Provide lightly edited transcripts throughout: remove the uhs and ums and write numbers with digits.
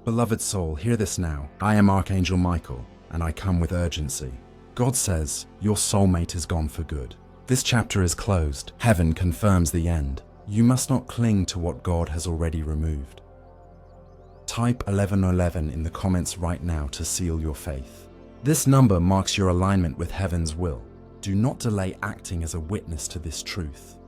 Beloved soul, hear this now. I am Archangel Michael, and I come with urgency. God says, your soulmate is gone for good. This chapter is closed. Heaven confirms the end. You must not cling to what God has already removed. Type 1111 in the comments right now to seal your faith. This number marks your alignment with heaven's will. Do not delay acting as a witness to this truth.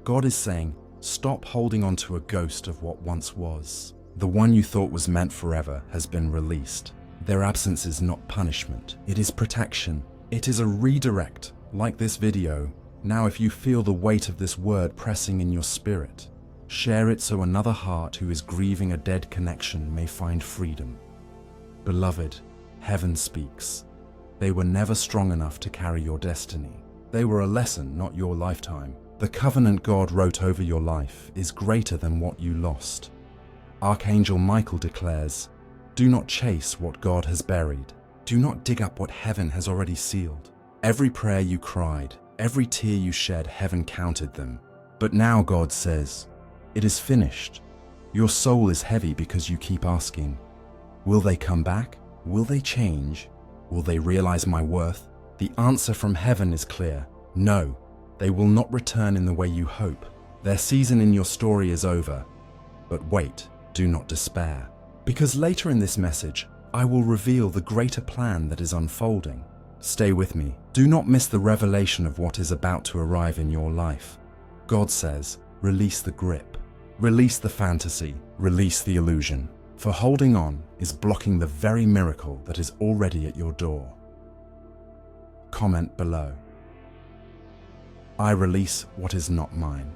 God is saying, stop holding on to a ghost of what once was. The one you thought was meant forever has been released. Their absence is not punishment. It is protection. It is a redirect, like this video. Now if you feel the weight of this word pressing in your spirit, share it so another heart who is grieving a dead connection may find freedom. Beloved, heaven speaks. They were never strong enough to carry your destiny. They were a lesson, not your lifetime. The covenant God wrote over your life is greater than what you lost. Archangel Michael declares, do not chase what God has buried. Do not dig up what heaven has already sealed. Every prayer you cried, every tear you shed, heaven counted them. But now God says, it is finished. Your soul is heavy because you keep asking, will they come back? Will they change? Will they realize my worth? The answer from heaven is clear. No, they will not return in the way you hope. Their season in your story is over. But wait, do not despair. Because later in this message, I will reveal the greater plan that is unfolding. Stay with me. Do not miss the revelation of what is about to arrive in your life. God says, release the grip. Release the fantasy. Release the illusion. For holding on is blocking the very miracle that is already at your door. Comment below. I release what is not mine.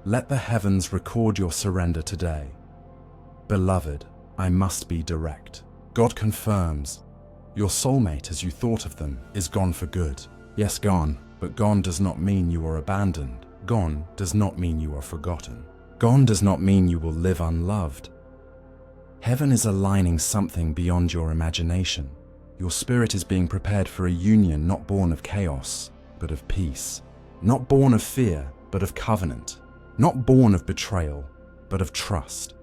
Let the heavens record your surrender today. Beloved, I must be direct. God confirms, your soulmate as you thought of them is gone for good. Yes, gone, but gone does not mean you are abandoned. Gone does not mean you are forgotten. Gone does not mean you will live unloved. Heaven is aligning something beyond your imagination. Your spirit is being prepared for a union not born of chaos, but of peace. Not born of fear, but of covenant. Not born of betrayal, but of trust.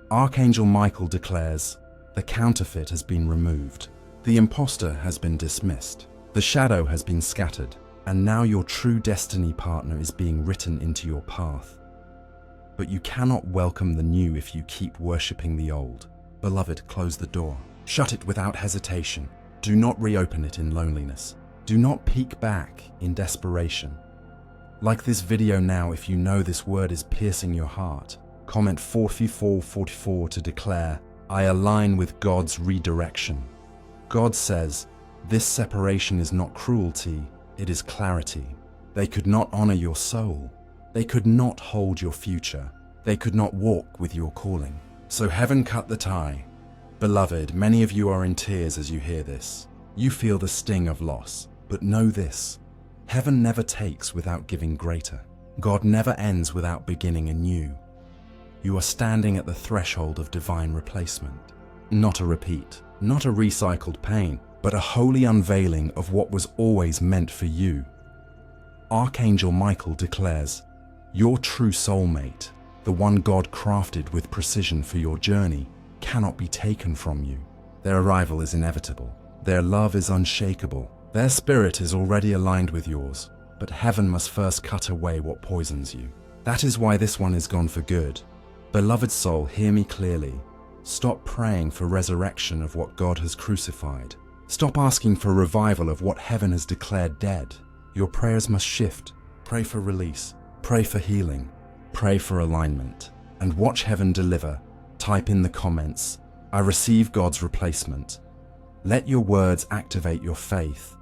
Archangel Michael declares, the counterfeit has been removed. The imposter has been dismissed. The shadow has been scattered. And now your true destiny partner is being written into your path. But you cannot welcome the new if you keep worshipping the old. Beloved, close the door. Shut it without hesitation. Do not reopen it in loneliness. Do not peek back in desperation. Like this video now, if you know this word is piercing your heart, comment 4444 to declare, I align with God's redirection. God says, this separation is not cruelty, it is clarity. They could not honor your soul. They could not hold your future. They could not walk with your calling. So heaven cut the tie. Beloved, many of you are in tears as you hear this. You feel the sting of loss, but know this. Heaven never takes without giving greater. God never ends without beginning anew. You are standing at the threshold of divine replacement. Not a repeat, not a recycled pain, but a holy unveiling of what was always meant for you. Archangel Michael declares, your true soulmate, the one God crafted with precision for your journey, cannot be taken from you. Their arrival is inevitable. Their love is unshakable. Their spirit is already aligned with yours, but heaven must first cut away what poisons you. That is why this one is gone for good. Beloved soul, hear me clearly. Stop praying for resurrection of what God has crucified. Stop asking for revival of what heaven has declared dead. Your prayers must shift. Pray for release. Pray for healing. Pray for alignment. And watch heaven deliver. Type in the comments, I receive God's replacement. Let your words activate your faith.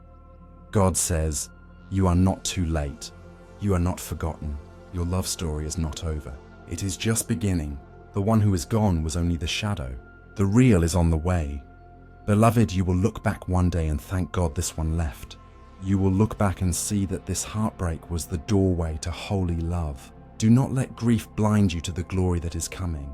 God says, you are not too late. You are not forgotten. Your love story is not over. It is just beginning. The one who is gone was only the shadow. The real is on the way. Beloved, you will look back one day and thank God this one left. You will look back and see that this heartbreak was the doorway to holy love. Do not let grief blind you to the glory that is coming.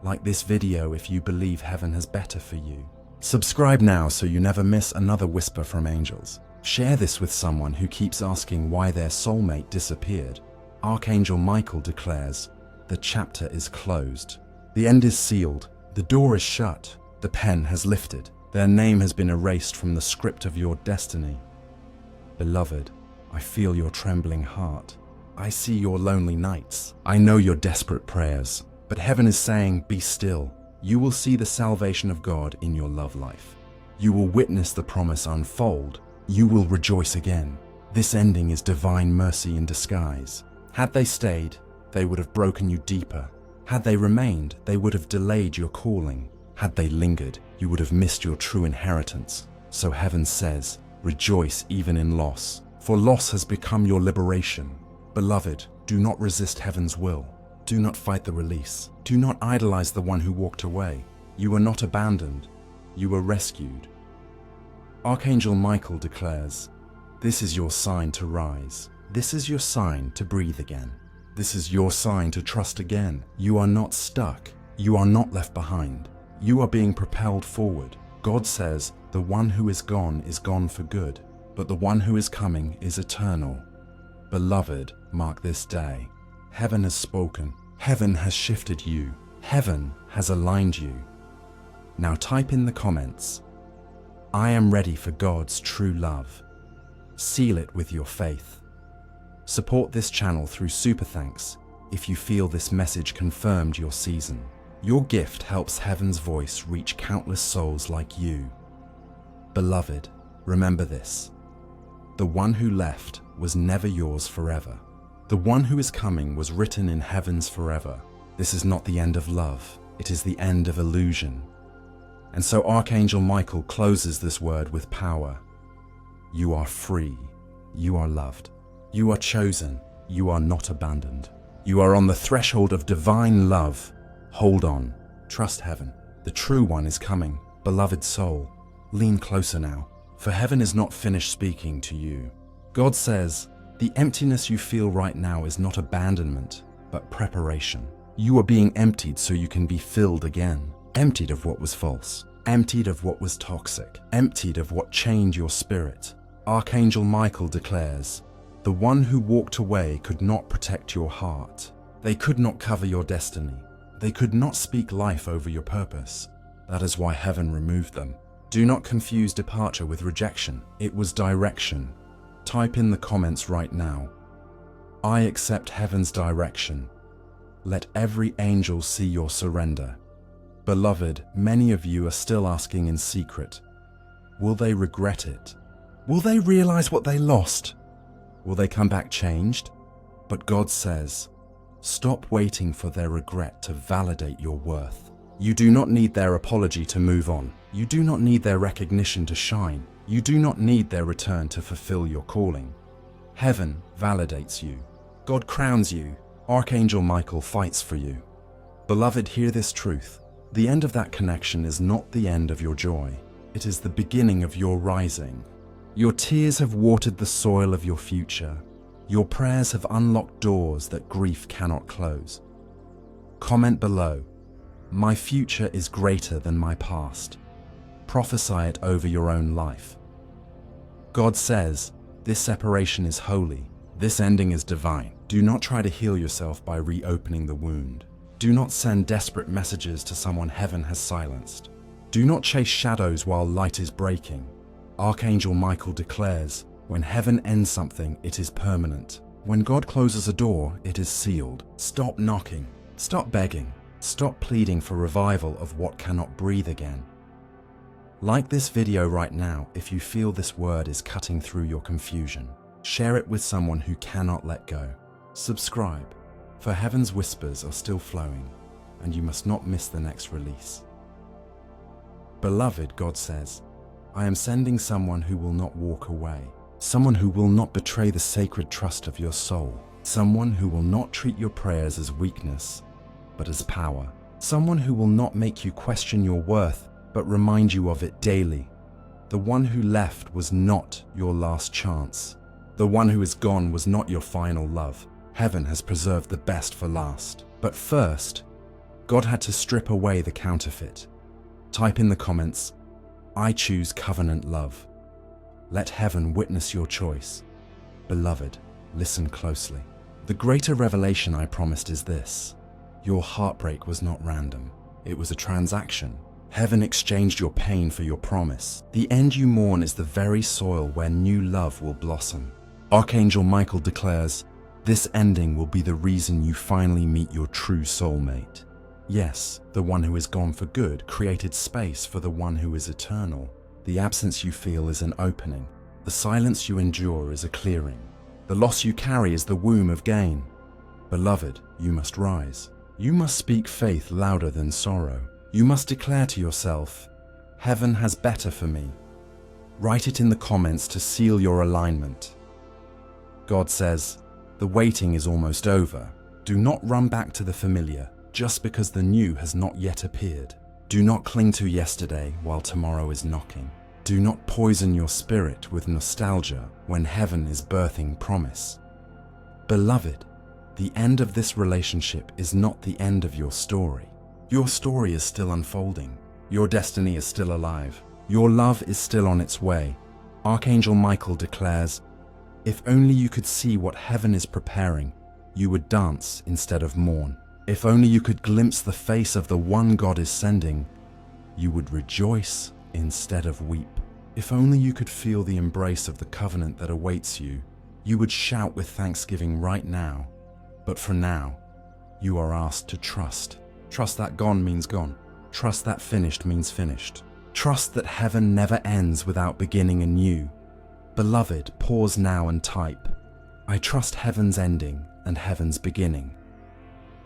Like this video if you believe heaven has better for you. Subscribe now so you never miss another whisper from angels. Share this with someone who keeps asking why their soulmate disappeared. Archangel Michael declares, the chapter is closed. The end is sealed. The door is shut. The pen has lifted. Their name has been erased from the script of your destiny. Beloved, I feel your trembling heart. I see your lonely nights. I know your desperate prayers. But heaven is saying, be still. You will see the salvation of God in your love life. You will witness the promise unfold. You will rejoice again. This ending is divine mercy in disguise. Had they stayed, they would have broken you deeper. Had they remained, they would have delayed your calling. Had they lingered, you would have missed your true inheritance. So heaven says, rejoice even in loss, for loss has become your liberation. Beloved, do not resist heaven's will. Do not fight the release. Do not idolize the one who walked away. You were not abandoned. You were rescued. Archangel Michael declares, this is your sign to rise. This is your sign to breathe again. This is your sign to trust again. You are not stuck. You are not left behind. You are being propelled forward. God says, the one who is gone for good, but the one who is coming is eternal. Beloved, mark this day. Heaven has spoken. Heaven has shifted you. Heaven has aligned you. Now type in the comments, I am ready for God's true love. Seal it with your faith. Support this channel through super thanks if you feel this message confirmed your season. Your gift helps heaven's voice reach countless souls like you. Beloved, remember this. The one who left was never yours forever. The one who is coming was written in heavens forever. This is not the end of love. It is the end of illusion. And so Archangel Michael closes this word with power. You are free. You are loved. You are chosen. You are not abandoned. You are on the threshold of divine love. Hold on. Trust heaven. The true one is coming. Beloved soul, lean closer now, for heaven is not finished speaking to you. God says, the emptiness you feel right now is not abandonment, but preparation. You are being emptied so you can be filled again. Emptied of what was false. Emptied of what was toxic. Emptied of what chained your spirit. Archangel Michael declares, the one who walked away could not protect your heart. They could not cover your destiny. They could not speak life over your purpose. That is why heaven removed them. Do not confuse departure with rejection. It was direction. Type in the comments right now. I accept heaven's direction. Let every angel see your surrender. Beloved, many of you are still asking in secret, will they regret it? Will they realize what they lost? Will they come back changed? But God says, stop waiting for their regret to validate your worth. You do not need their apology to move on. You do not need their recognition to shine. You do not need their return to fulfill your calling. Heaven validates you. God crowns you. Archangel Michael fights for you. Beloved, hear this truth. The end of that connection is not the end of your joy. It is the beginning of your rising. Your tears have watered the soil of your future. Your prayers have unlocked doors that grief cannot close. Comment below, my future is greater than my past. Prophesy it over your own life. God says, this separation is holy. This ending is divine. Do not try to heal yourself by reopening the wound. Do not send desperate messages to someone heaven has silenced. Do not chase shadows while light is breaking. Archangel Michael declares, when heaven ends something, it is permanent. When God closes a door, it is sealed. Stop knocking. Stop begging. Stop pleading for revival of what cannot breathe again. Like this video right now if you feel this word is cutting through your confusion. Share it with someone who cannot let go. Subscribe, for heaven's whispers are still flowing, and you must not miss the next release. Beloved, God says, I am sending someone who will not walk away. Someone who will not betray the sacred trust of your soul. Someone who will not treat your prayers as weakness, but as power. Someone who will not make you question your worth, but remind you of it daily. The one who left was not your last chance. The one who is gone was not your final love. Heaven has preserved the best for last. But first, God had to strip away the counterfeit. Type in the comments, I choose covenant love. Let heaven witness your choice. Beloved, listen closely. The greater revelation I promised is this. Your heartbreak was not random. It was a transaction. Heaven exchanged your pain for your promise. The end you mourn is the very soil where new love will blossom. Archangel Michael declares, this ending will be the reason you finally meet your true soulmate. Yes, the one who is gone for good created space for the one who is eternal. The absence you feel is an opening. The silence you endure is a clearing. The loss you carry is the womb of gain. Beloved, you must rise. You must speak faith louder than sorrow. You must declare to yourself, heaven has better for me. Write it in the comments to seal your alignment. God says, the waiting is almost over. Do not run back to the familiar just because the new has not yet appeared. Do not cling to yesterday while tomorrow is knocking. Do not poison your spirit with nostalgia when heaven is birthing promise. Beloved, the end of this relationship is not the end of your story. Your story is still unfolding. Your destiny is still alive. Your love is still on its way. Archangel Michael declares, if only you could see what heaven is preparing, you would dance instead of mourn. If only you could glimpse the face of the one God is sending, you would rejoice instead of weep. If only you could feel the embrace of the covenant that awaits you, you would shout with thanksgiving right now. But for now, you are asked to trust. Trust that gone means gone. Trust that finished means finished. Trust that heaven never ends without beginning anew. Beloved, pause now and type, I trust heaven's ending and heaven's beginning.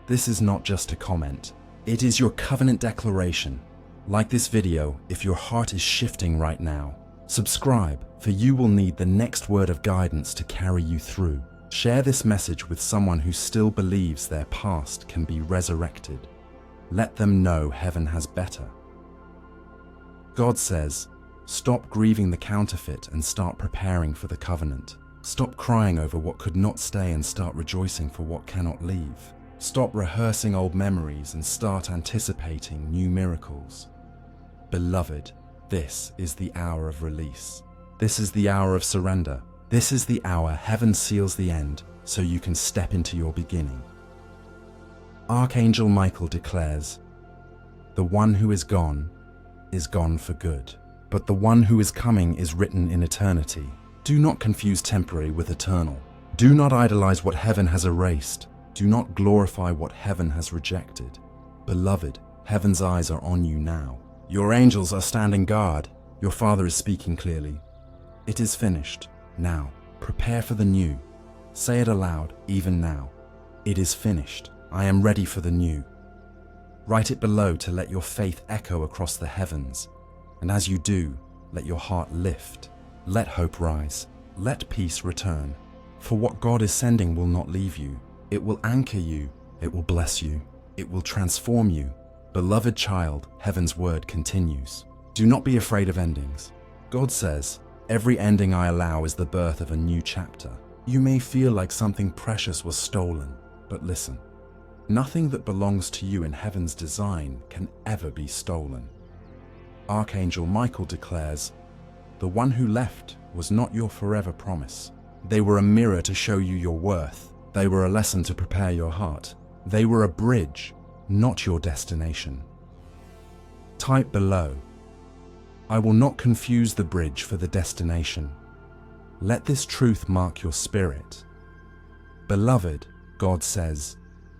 This is not just a comment. It is your covenant declaration. Like this video if your heart is shifting right now. Subscribe, for you will need the next word of guidance to carry you through. Share this message with someone who still believes their past can be resurrected. Let them know heaven has better. God says, stop grieving the counterfeit and start preparing for the covenant. Stop crying over what could not stay and start rejoicing for what cannot leave. Stop rehearsing old memories and start anticipating new miracles. Beloved, this is the hour of release. This is the hour of surrender. This is the hour heaven seals the end so you can step into your beginning. Archangel Michael declares, the one who is gone for good, but the one who is coming is written in eternity. Do not confuse temporary with eternal. Do not idolize what heaven has erased. Do not glorify what heaven has rejected. Beloved, heaven's eyes are on you now. Your angels are standing guard. Your Father is speaking clearly. It is finished. Now, prepare for the new. Say it aloud, even now. It is finished. I am ready for the new. Write it below to let your faith echo across the heavens. And as you do, let your heart lift. Let hope rise. Let peace return. For what God is sending will not leave you. It will anchor you. It will bless you. It will transform you. Beloved child, heaven's word continues. Do not be afraid of endings. God says, every ending I allow is the birth of a new chapter. You may feel like something precious was stolen, but listen. Nothing that belongs to you in heaven's design can ever be stolen. Archangel Michael declares, the one who left was not your forever promise. They were a mirror to show you your worth. They were a lesson to prepare your heart. They were a bridge, not your destination. Type below, I will not confuse the bridge for the destination. Let this truth mark your spirit. Beloved, God says,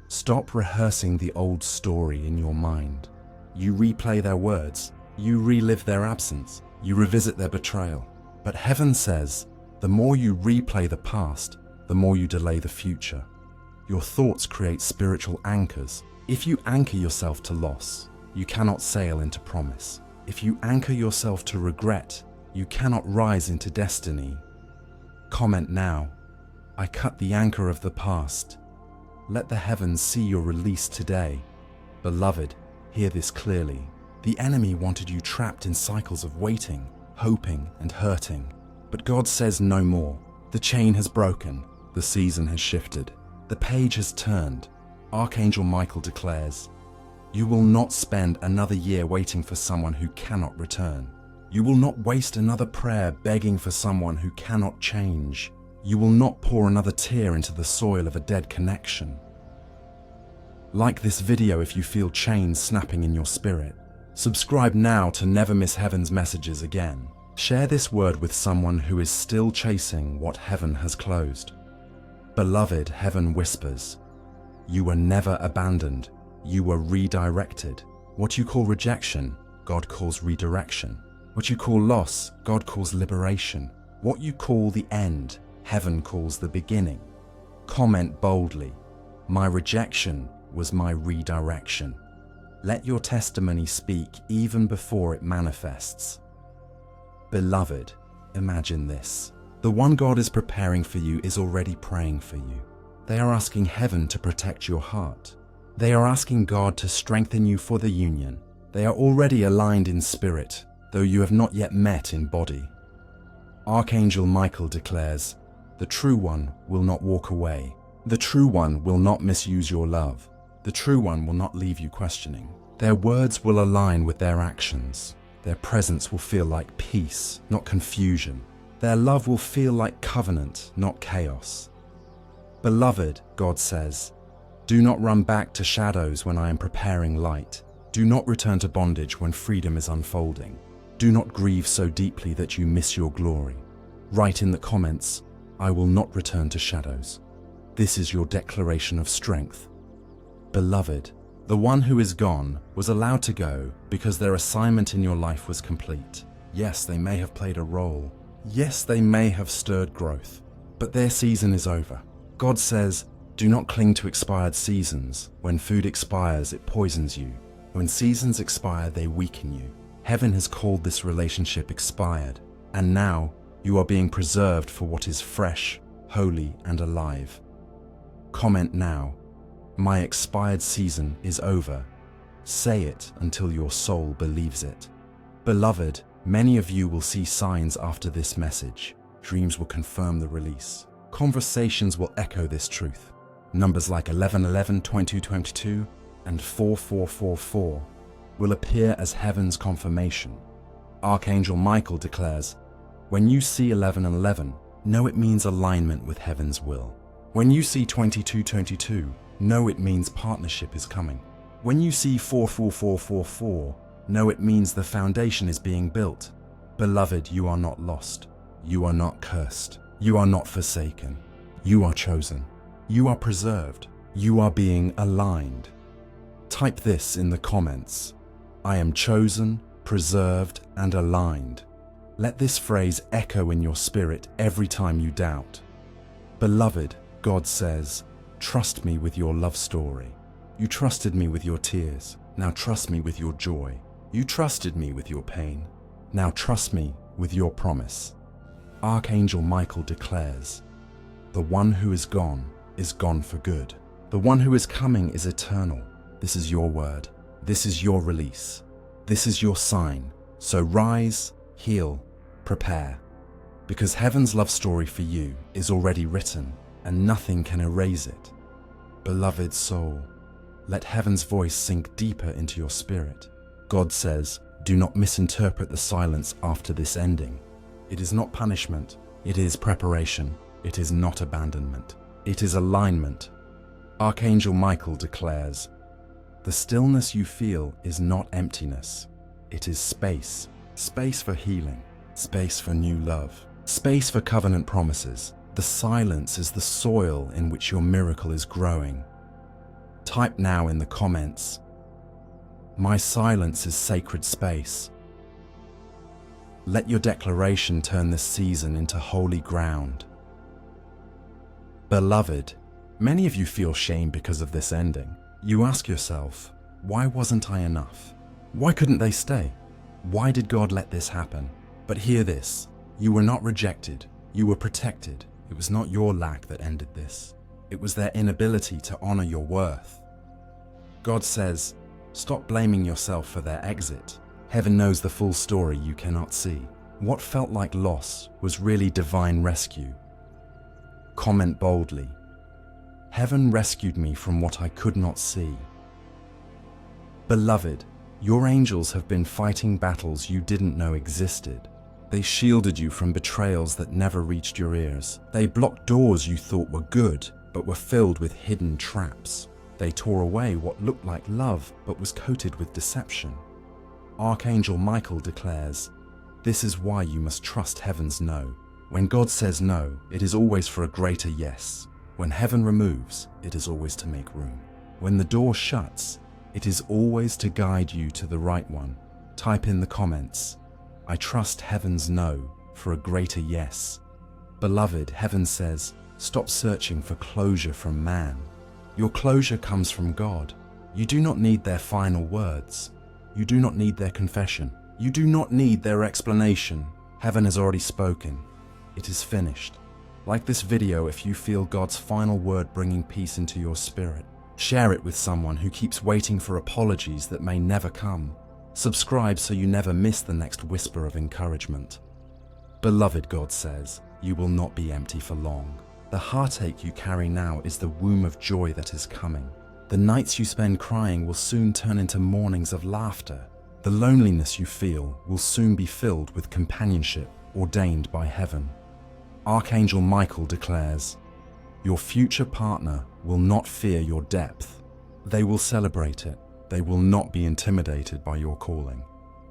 stop rehearsing the old story in your mind. You replay their words, you relive their absence, you revisit their betrayal. But heaven says, the more you replay the past, the more you delay the future. Your thoughts create spiritual anchors. If you anchor yourself to loss, you cannot sail into promise. If you anchor yourself to regret, you cannot rise into destiny. Comment now, I cut the anchor of the past. Let the heavens see your release today. Beloved, hear this clearly. The enemy wanted you trapped in cycles of waiting, hoping, and hurting. But God says no more. The chain has broken. The season has shifted. The page has turned. Archangel Michael declares, you will not spend another year waiting for someone who cannot return. You will not waste another prayer begging for someone who cannot change. You will not pour another tear into the soil of a dead connection. Like this video if you feel chains snapping in your spirit. Subscribe now to never miss heaven's messages again. Share this word with someone who is still chasing what heaven has closed. Beloved, heaven whispers, you were never abandoned, you were redirected. What you call rejection, God calls redirection. What you call loss, God calls liberation. What you call the end, heaven calls the beginning. Comment boldly, my rejection was my redirection. Let your testimony speak even before it manifests. Beloved, imagine this. The one God is preparing for you is already praying for you. They are asking heaven to protect your heart. They are asking God to strengthen you for the union. They are already aligned in spirit, though you have not yet met in body. Archangel Michael declares, the true one will not walk away. The true one will not misuse your love. The true one will not leave you questioning. Their words will align with their actions. Their presence will feel like peace, not confusion. Their love will feel like covenant, not chaos. Beloved, God says, do not run back to shadows when I am preparing light. Do not return to bondage when freedom is unfolding. Do not grieve so deeply that you miss your glory. Write in the comments, I will not return to shadows. This is your declaration of strength. Beloved, the one who is gone was allowed to go because their assignment in your life was complete. Yes, they may have played a role. Yes, they may have stirred growth, but their season is over. God says, do not cling to expired seasons. When food expires, it poisons you. When seasons expire, they weaken you. Heaven has called this relationship expired, and now you are being preserved for what is fresh, holy, and alive. Comment now, my expired season is over. Say it until your soul believes it. Beloved, many of you will see signs after this message. Dreams will confirm the release. Conversations will echo this truth. Numbers like 11:11, 22:22, and 4444 will appear as heaven's confirmation. Archangel Michael declares, when you see 11:11, know it means alignment with heaven's will. When you see 22:22, know it means partnership is coming. When you see 44444, know it means the foundation is being built. Beloved, you are not lost. You are not cursed. You are not forsaken. You are chosen. You are preserved. You are being aligned. Type this in the comments. I am chosen, preserved, and aligned. Let this phrase echo in your spirit every time you doubt. Beloved, God says, trust me with your love story. You trusted me with your tears. Now trust me with your joy. You trusted me with your pain. Now trust me with your promise. Archangel Michael declares, the one who is gone for good. The one who is coming is eternal. This is your word. This is your release. This is your sign. So rise, heal, prepare. Because heaven's love story for you is already written and nothing can erase it. Beloved soul, let heaven's voice sink deeper into your spirit. God says, do not misinterpret the silence after this ending. It is not punishment. It is preparation. It is not abandonment. It is alignment. Archangel Michael declares, the stillness you feel is not emptiness. It is space. Space for healing. Space for new love. Space for covenant promises. The silence is the soil in which your miracle is growing. Type now in the comments, my silence is sacred space. Let your declaration turn this season into holy ground. Beloved, many of you feel shame because of this ending. You ask yourself, why wasn't I enough? Why couldn't they stay? Why did God let this happen? But hear this, you were not rejected, you were protected. It was not your lack that ended this. It was their inability to honor your worth. God says, stop blaming yourself for their exit. Heaven knows the full story you cannot see. What felt like loss was really divine rescue. Comment boldly, heaven rescued me from what I could not see. Beloved, your angels have been fighting battles you didn't know existed. They shielded you from betrayals that never reached your ears. They blocked doors you thought were good, but were filled with hidden traps. They tore away what looked like love but was coated with deception. Archangel Michael declares, "This is why you must trust heaven's no. When God says no, it is always for a greater yes. When heaven removes, it is always to make room. When the door shuts, it is always to guide you to the right one." Type in the comments, "I trust heaven's no for a greater yes." Beloved, heaven says, stop searching for closure from man. Your closure comes from God. You do not need their final words. You do not need their confession. You do not need their explanation. Heaven has already spoken. It is finished. Like this video if you feel God's final word bringing peace into your spirit. Share it with someone who keeps waiting for apologies that may never come. Subscribe so you never miss the next whisper of encouragement. Beloved, God says, you will not be empty for long. The heartache you carry now is the womb of joy that is coming. The nights you spend crying will soon turn into mornings of laughter. The loneliness you feel will soon be filled with companionship ordained by heaven. Archangel Michael declares, your future partner will not fear your depth. They will celebrate it. They will not be intimidated by your calling.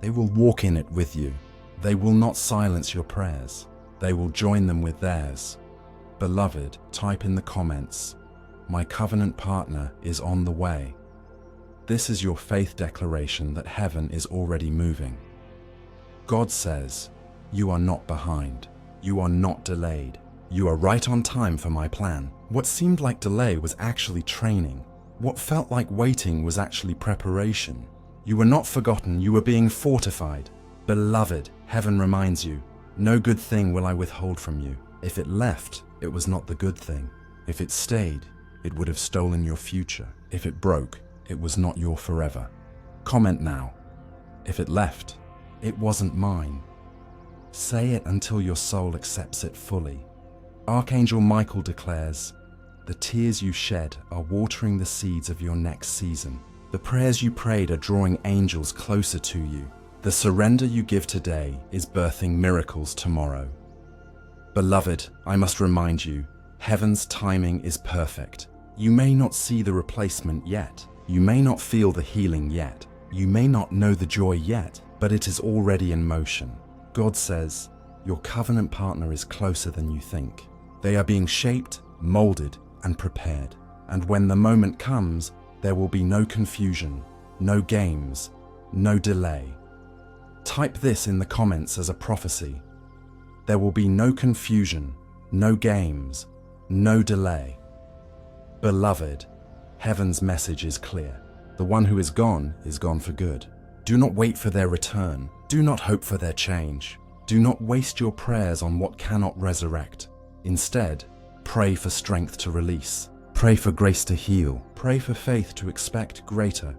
They will walk in it with you. They will not silence your prayers. They will join them with theirs. Beloved, type in the comments, my covenant partner is on the way. This is your faith declaration that heaven is already moving. God says, you are not behind. You are not delayed. You are right on time for my plan. What seemed like delay was actually training. What felt like waiting was actually preparation. You were not forgotten, you were being fortified. Beloved, heaven reminds you, no good thing will I withhold from you. If it left, it was not the good thing. If it stayed, it would have stolen your future. If it broke, it was not your forever. Comment now. If it left, it wasn't mine. Say it until your soul accepts it fully. Archangel Michael declares, the tears you shed are watering the seeds of your next season. The prayers you prayed are drawing angels closer to you. The surrender you give today is birthing miracles tomorrow. Beloved, I must remind you, heaven's timing is perfect. You may not see the replacement yet. You may not feel the healing yet. You may not know the joy yet, but it is already in motion. God says, your covenant partner is closer than you think. They are being shaped, molded, and prepared. And when the moment comes, there will be no confusion, no games, no delay. Type this in the comments as a prophecy. There will be no confusion, no games, no delay. Beloved, heaven's message is clear. The one who is gone for good. Do not wait for their return. Do not hope for their change. Do not waste your prayers on what cannot resurrect. Instead, pray for strength to release. Pray for grace to heal. Pray for faith to expect greater.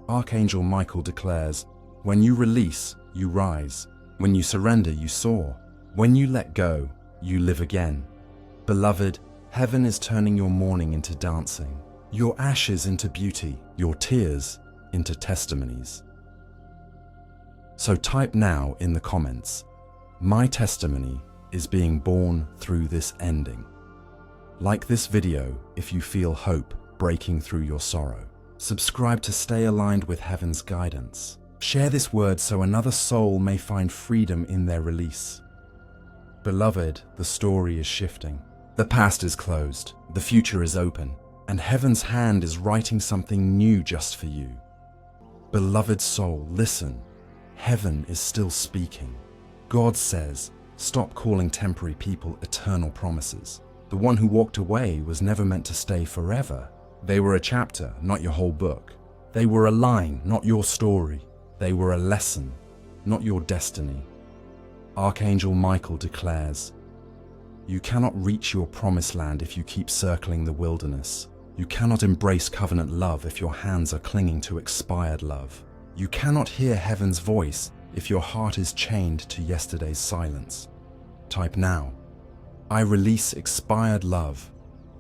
Archangel Michael declares, when you release, you rise. When you surrender, you soar. When you let go, you live again. Beloved, heaven is turning your mourning into dancing, your ashes into beauty, your tears into testimonies. So type now in the comments, my testimony is being born through this ending. Like this video if you feel hope breaking through your sorrow. Subscribe to stay aligned with heaven's guidance. Share this word so another soul may find freedom in their release. Beloved, the story is shifting. The past is closed, the future is open, and heaven's hand is writing something new just for you. Beloved soul, listen. Heaven is still speaking. God says, stop calling temporary people eternal promises. The one who walked away was never meant to stay forever. They were a chapter, not your whole book. They were a line, not your story. They were a lesson, not your destiny. Archangel Michael declares, you cannot reach your promised land if you keep circling the wilderness. You cannot embrace covenant love if your hands are clinging to expired love. You cannot hear heaven's voice if your heart is chained to yesterday's silence. Type now, I release expired love.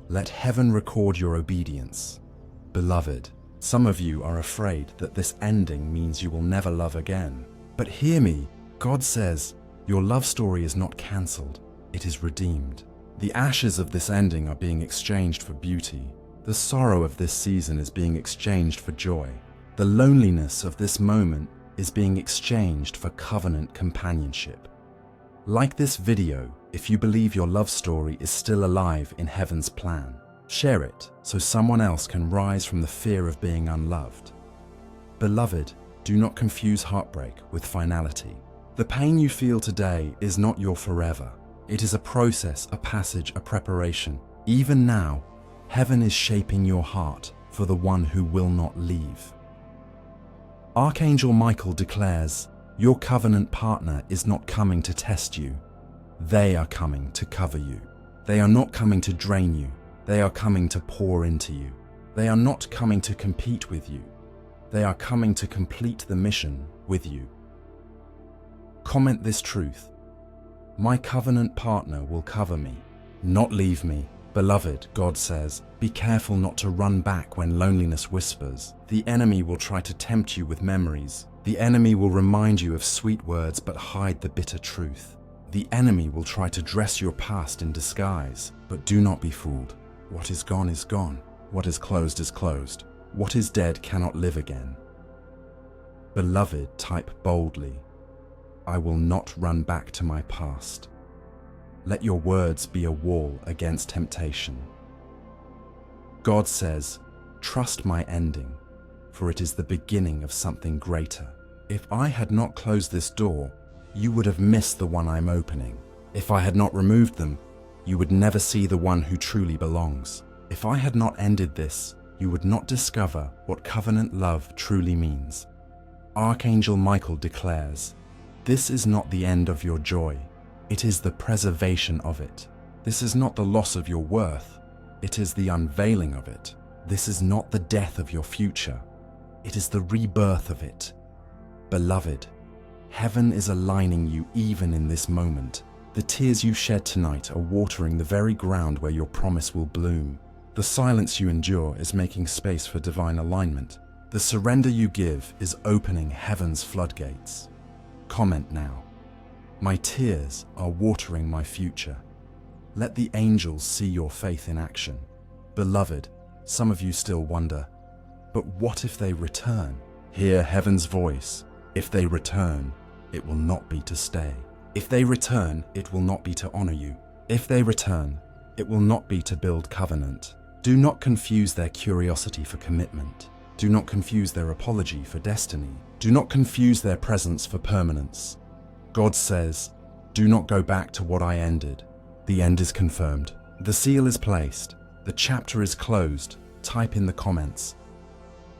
Let heaven record your obedience. Beloved, some of you are afraid that this ending means you will never love again. But hear me, God says, your love story is not cancelled, it is redeemed. The ashes of this ending are being exchanged for beauty. The sorrow of this season is being exchanged for joy. The loneliness of this moment is being exchanged for covenant companionship. Like this video if you believe your love story is still alive in heaven's plan. Share it so someone else can rise from the fear of being unloved. Beloved, do not confuse heartbreak with finality. The pain you feel today is not your forever. It is a process, a passage, a preparation. Even now, heaven is shaping your heart for the one who will not leave. Archangel Michael declares, your covenant partner is not coming to test you. They are coming to cover you. They are not coming to drain you. They are coming to pour into you. They are not coming to compete with you. They are coming to complete the mission with you. Comment this truth. My covenant partner will cover me, not leave me. Beloved, God says, be careful not to run back when loneliness whispers. The enemy will try to tempt you with memories. The enemy will remind you of sweet words but hide the bitter truth. The enemy will try to dress your past in disguise, but do not be fooled. What is gone is gone. What is closed is closed. What is dead cannot live again. Beloved, type boldly, I will not run back to my past. Let your words be a wall against temptation. God says, trust my ending, for it is the beginning of something greater. If I had not closed this door, you would have missed the one I'm opening. If I had not removed them, you would never see the one who truly belongs. If I had not ended this, you would not discover what covenant love truly means. Archangel Michael declares, this is not the end of your joy. It is the preservation of it. This is not the loss of your worth. It is the unveiling of it. This is not the death of your future. It is the rebirth of it. Beloved, heaven is aligning you even in this moment. The tears you shed tonight are watering the very ground where your promise will bloom. The silence you endure is making space for divine alignment. The surrender you give is opening heaven's floodgates. Comment now. My tears are watering my future. Let the angels see your faith in action. Beloved, some of you still wonder, but what if they return? Hear heaven's voice. If they return, it will not be to stay. If they return, it will not be to honor you. If they return, it will not be to build covenant. Do not confuse their curiosity for commitment. Do not confuse their apology for destiny. Do not confuse their presence for permanence. God says, do not go back to what I ended. The end is confirmed. The seal is placed. The chapter is closed. Type in the comments,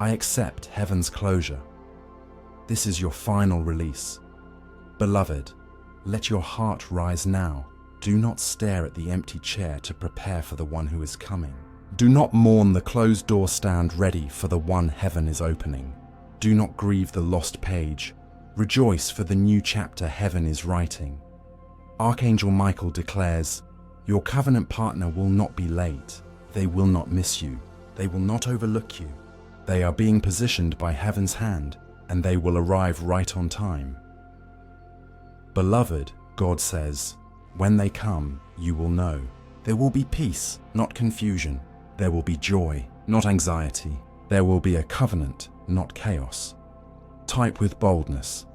I accept heaven's closure. This is your final release. Beloved, let your heart rise now. Do not stare at the empty chair to prepare for the one who is coming. Do not mourn the closed door, stand ready for the one heaven is opening. Do not grieve the lost page. Rejoice for the new chapter heaven is writing. Archangel Michael declares, your covenant partner will not be late. They will not miss you. They will not overlook you. They are being positioned by heaven's hand, and they will arrive right on time. Beloved, God says, when they come, you will know. There will be peace, not confusion. There will be joy, not anxiety. There will be a covenant, not chaos. Type with boldness,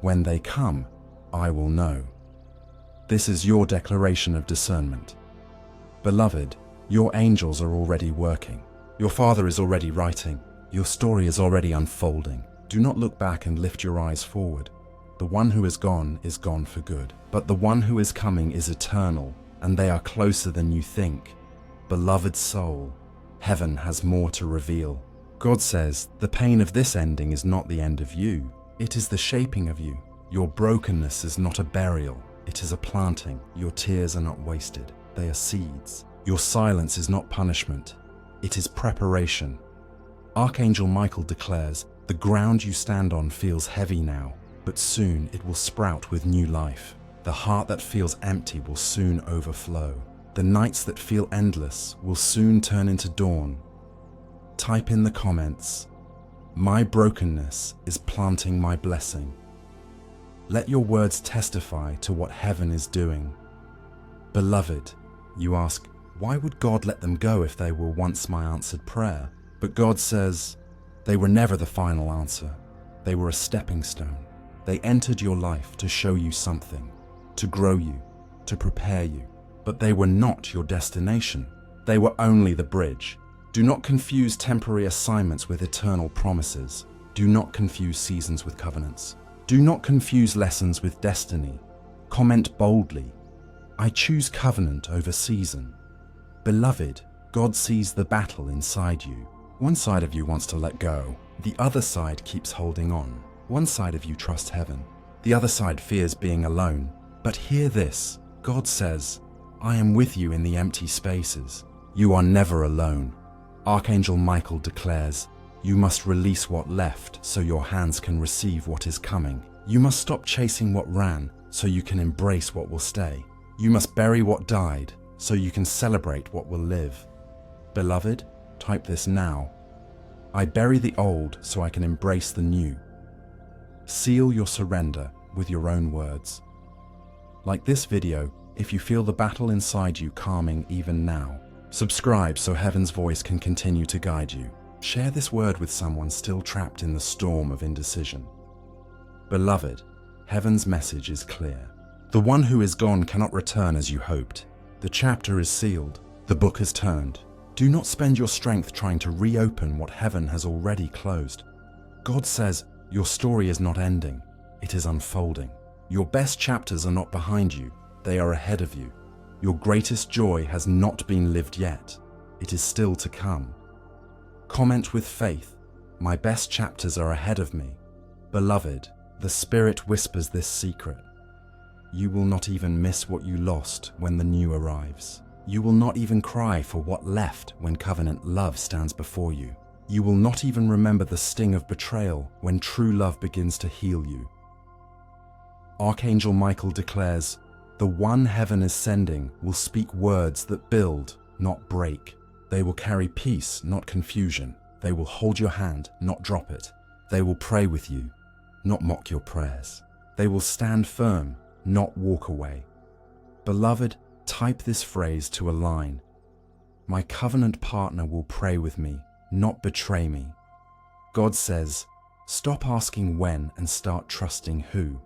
when they come, I will know. This is your declaration of discernment. Beloved, your angels are already working. Your Father is already writing. Your story is already unfolding. Do not look back and lift your eyes forward. The one who is gone for good. But the one who is coming is eternal, and they are closer than you think. Beloved soul, heaven has more to reveal. God says, the pain of this ending is not the end of you. It is the shaping of you. Your brokenness is not a burial. It is a planting. Your tears are not wasted. They are seeds. Your silence is not punishment. It is preparation. Archangel Michael declares, the ground you stand on feels heavy now, but soon it will sprout with new life. The heart that feels empty will soon overflow. The nights that feel endless will soon turn into dawn. Type in the comments, my brokenness is planting my blessing. Let your words testify to what heaven is doing. Beloved, you ask, Why would God let them go if they were once my answered prayer? But God says, they were never the final answer. They were a stepping stone. They entered your life to show you something, to grow you, to prepare you. But they were not your destination. They were only the bridge. Do not confuse temporary assignments with eternal promises. Do not confuse seasons with covenants. Do not confuse lessons with destiny. Comment boldly, I choose covenant over season. Beloved, God sees the battle inside you. One side of you wants to let go. The other side keeps holding on. One side of you trusts heaven. The other side fears being alone. But hear this, God says, I am with you in the empty spaces. You are never alone. Archangel Michael declares, you must release what left so your hands can receive what is coming. You must stop chasing what ran so you can embrace what will stay. You must bury what died so you can celebrate what will live. Beloved, type this now. I bury the old so I can embrace the new. Seal your surrender with your own words. Like this video, if you feel the battle inside you calming even now, subscribe so heaven's voice can continue to guide you. Share this word with someone still trapped in the storm of indecision. Beloved, heaven's message is clear. The one who is gone cannot return as you hoped. The chapter is sealed. The book is turned. Do not spend your strength trying to reopen what heaven has already closed. God says, your story is not ending. It is unfolding. Your best chapters are not behind you. They are ahead of you. Your greatest joy has not been lived yet. It is still to come. Comment with faith, my best chapters are ahead of me. Beloved, the Spirit whispers this secret. You will not even miss what you lost when the new arrives. You will not even cry for what left when covenant love stands before you. You will not even remember the sting of betrayal when true love begins to heal you. Archangel Michael declares, the one heaven is sending will speak words that build, not break. They will carry peace, not confusion. They will hold your hand, not drop it. They will pray with you, not mock your prayers. They will stand firm, not walk away. Beloved, type this phrase to a line. My covenant partner will pray with me, not betray me. God says, stop asking when and start trusting who.